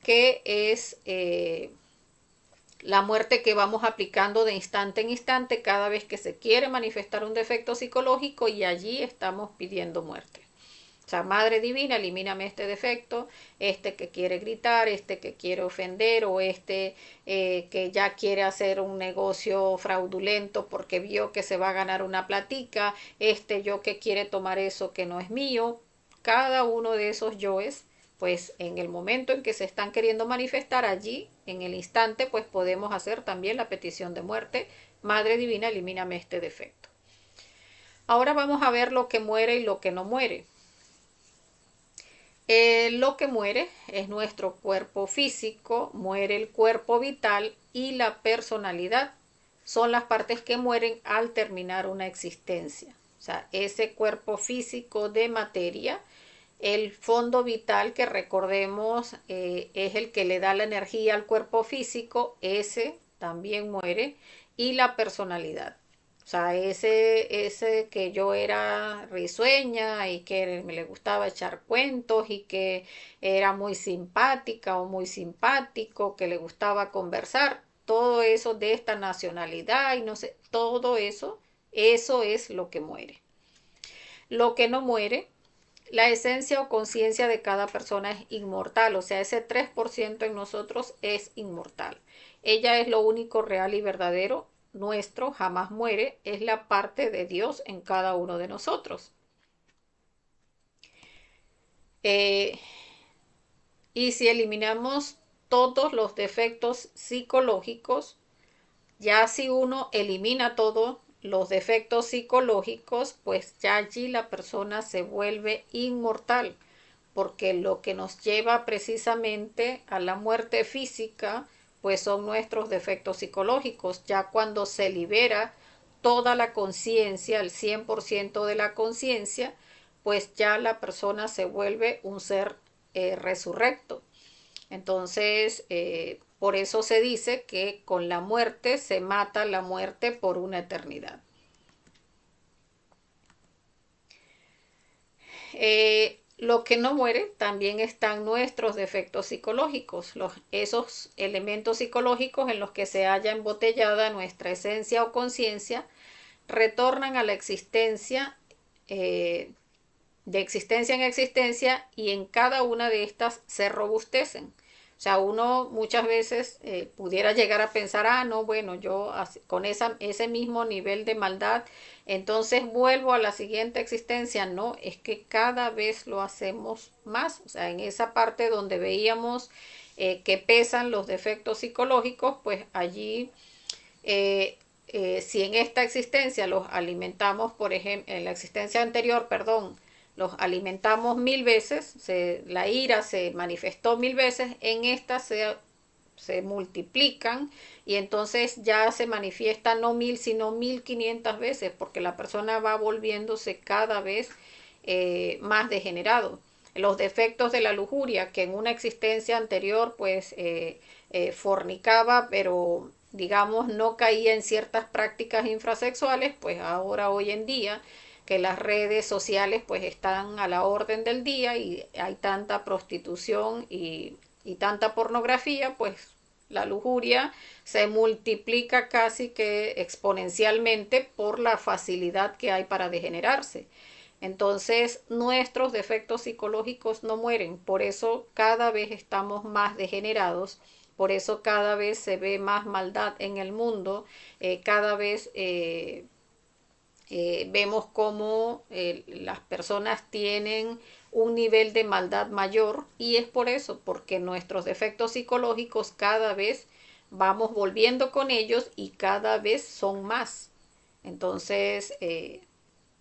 que es la muerte que vamos aplicando de instante en instante cada vez que se quiere manifestar un defecto psicológico y allí estamos pidiendo muerte. O sea, Madre Divina, elimíname este defecto, este que quiere gritar, este que quiere ofender o este que ya quiere hacer un negocio fraudulento porque vio que se va a ganar una platica, este yo que quiere tomar eso que no es mío. Cada uno de esos yoes, pues en el momento en que se están queriendo manifestar allí, en el instante, pues podemos hacer también la petición de muerte. Madre Divina, elimíname este defecto. Ahora vamos a ver lo que muere y lo que no muere. Lo que muere es nuestro cuerpo físico, muere el cuerpo vital y la personalidad. Son las partes que mueren al terminar una existencia. O sea, ese cuerpo físico de materia, el fondo vital que recordemos es el que le da la energía al cuerpo físico, ese también muere, y la personalidad. O sea, ese que yo era risueña y que me le gustaba echar cuentos y que era muy simpática o muy simpático, que le gustaba conversar, todo eso de esta nacionalidad y no sé, todo eso es lo que muere. Lo que no muere, la esencia o conciencia de cada persona es inmortal, o sea, ese 3% en nosotros es inmortal. Ella es lo único real y verdadero nuestro, jamás muere, es la parte de Dios en cada uno de nosotros. Y si eliminamos todos los defectos psicológicos. Ya si uno elimina todos los defectos psicológicos, pues ya allí la persona se vuelve inmortal, porque lo que nos lleva precisamente a la muerte física, pues son nuestros defectos psicológicos. Ya cuando se libera toda la conciencia, el 100% de la conciencia, pues ya la persona se vuelve un ser resurrecto. Entonces, por eso se dice que con la muerte se mata la muerte por una eternidad. Lo que no muere también están nuestros defectos psicológicos, esos elementos psicológicos en los que se halla embotellada nuestra esencia o conciencia, retornan a la existencia, de existencia en existencia, y en cada una de estas se robustecen. O sea, uno muchas veces pudiera llegar a pensar, ah, no, bueno, yo con ese mismo nivel de maldad, entonces vuelvo a la siguiente existencia. No, es que cada vez lo hacemos más. O sea, en esa parte donde veíamos que pesan los defectos psicológicos, pues allí, si en esta existencia los alimentamos, por ejemplo, en la existencia anterior, perdón, los alimentamos 1000 veces, la ira se manifestó 1000 veces, en esta se multiplican, y entonces ya se manifiesta no 1000 sino 1500 veces, porque la persona va volviéndose cada vez más degenerado. Los defectos de la lujuria, que en una existencia anterior pues fornicaba, pero digamos no caía en ciertas prácticas infrasexuales, pues ahora hoy en día que las redes sociales pues están a la orden del día y hay tanta prostitución y tanta pornografía, pues la lujuria se multiplica casi que exponencialmente por la facilidad que hay para degenerarse. Entonces, nuestros defectos psicológicos no mueren, por eso cada vez estamos más degenerados, por eso cada vez se ve más maldad en el mundo, cada vez vemos cómo las personas tienen un nivel de maldad mayor, y es por eso, porque nuestros defectos psicológicos cada vez vamos volviendo con ellos y cada vez son más. Entonces,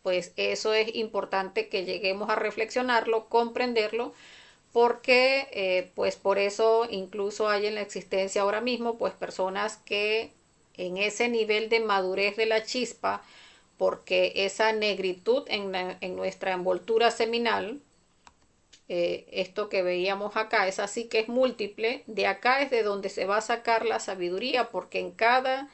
pues eso es importante que lleguemos a reflexionarlo, comprenderlo, porque pues por eso incluso hay en la existencia ahora mismo pues personas que en ese nivel de madurez de la chispa, porque esa negritud en nuestra envoltura seminal, esto que veíamos acá, es así que es múltiple, de acá es de donde se va a sacar la sabiduría, porque en cada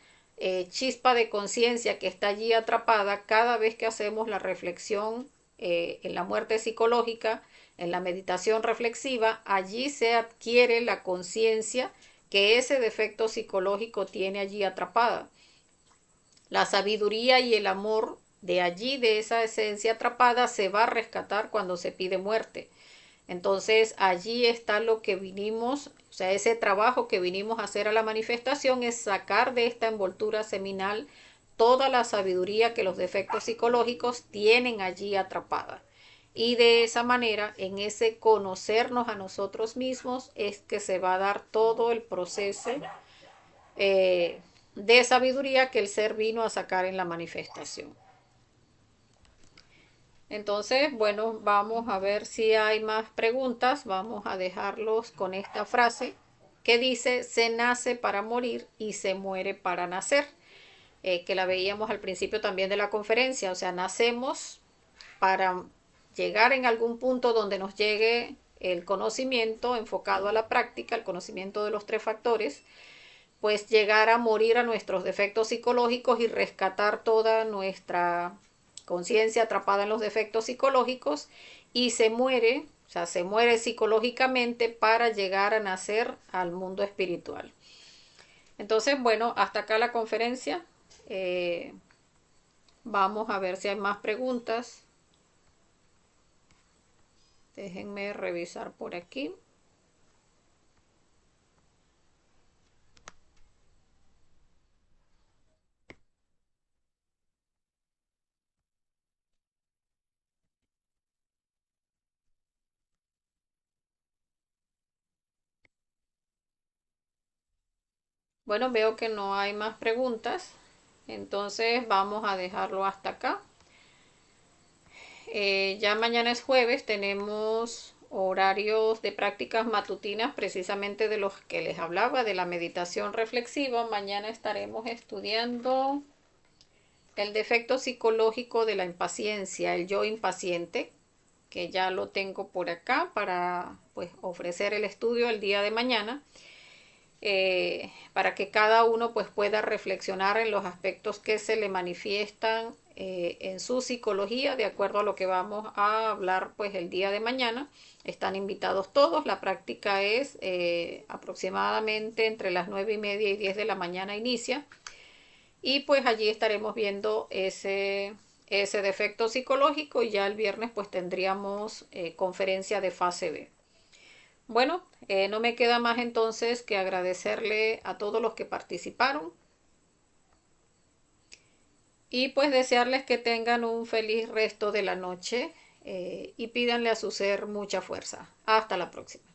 chispa de conciencia que está allí atrapada, cada vez que hacemos la reflexión en la muerte psicológica, en la meditación reflexiva, allí se adquiere la conciencia que ese defecto psicológico tiene allí atrapada. La sabiduría y el amor de allí, de esa esencia atrapada, se va a rescatar cuando se pide muerte. Entonces allí está lo que vinimos, o sea, ese trabajo que vinimos a hacer a la manifestación es sacar de esta envoltura seminal toda la sabiduría que los defectos psicológicos tienen allí atrapada. Y de esa manera, en ese conocernos a nosotros mismos, es que se va a dar todo el proceso de sabiduría que el ser vino a sacar en la manifestación. Entonces, bueno, vamos a ver si hay más preguntas. Vamos a dejarlos con esta frase que dice: se nace para morir y se muere para nacer, que la veíamos al principio también de la conferencia. O sea, nacemos para llegar en algún punto donde nos llegue el conocimiento enfocado a la práctica, el conocimiento de los 3 factores, pues llegar a morir a nuestros defectos psicológicos y rescatar toda nuestra conciencia atrapada en los defectos psicológicos, y se muere, o sea, se muere psicológicamente para llegar a nacer al mundo espiritual. Entonces, bueno, hasta acá la conferencia. Vamos a ver si hay más preguntas. Déjenme revisar por aquí. Bueno, veo que no hay más preguntas, entonces vamos a dejarlo hasta acá. Ya mañana es jueves, tenemos horarios de prácticas matutinas, precisamente de los que les hablaba, de la meditación reflexiva. Mañana estaremos estudiando el defecto psicológico de la impaciencia, el yo impaciente, que ya lo tengo por acá para pues ofrecer el estudio el día de mañana. Para que cada uno pues pueda reflexionar en los aspectos que se le manifiestan en su psicología de acuerdo a lo que vamos a hablar pues el día de mañana. Están invitados todos, la práctica es aproximadamente entre las 9:30 y 10 de la mañana inicia y pues allí estaremos viendo ese defecto psicológico y ya el viernes pues tendríamos conferencia de fase B. Bueno, no me queda más entonces que agradecerle a todos los que participaron y pues desearles que tengan un feliz resto de la noche y pídanle a su ser mucha fuerza. Hasta la próxima.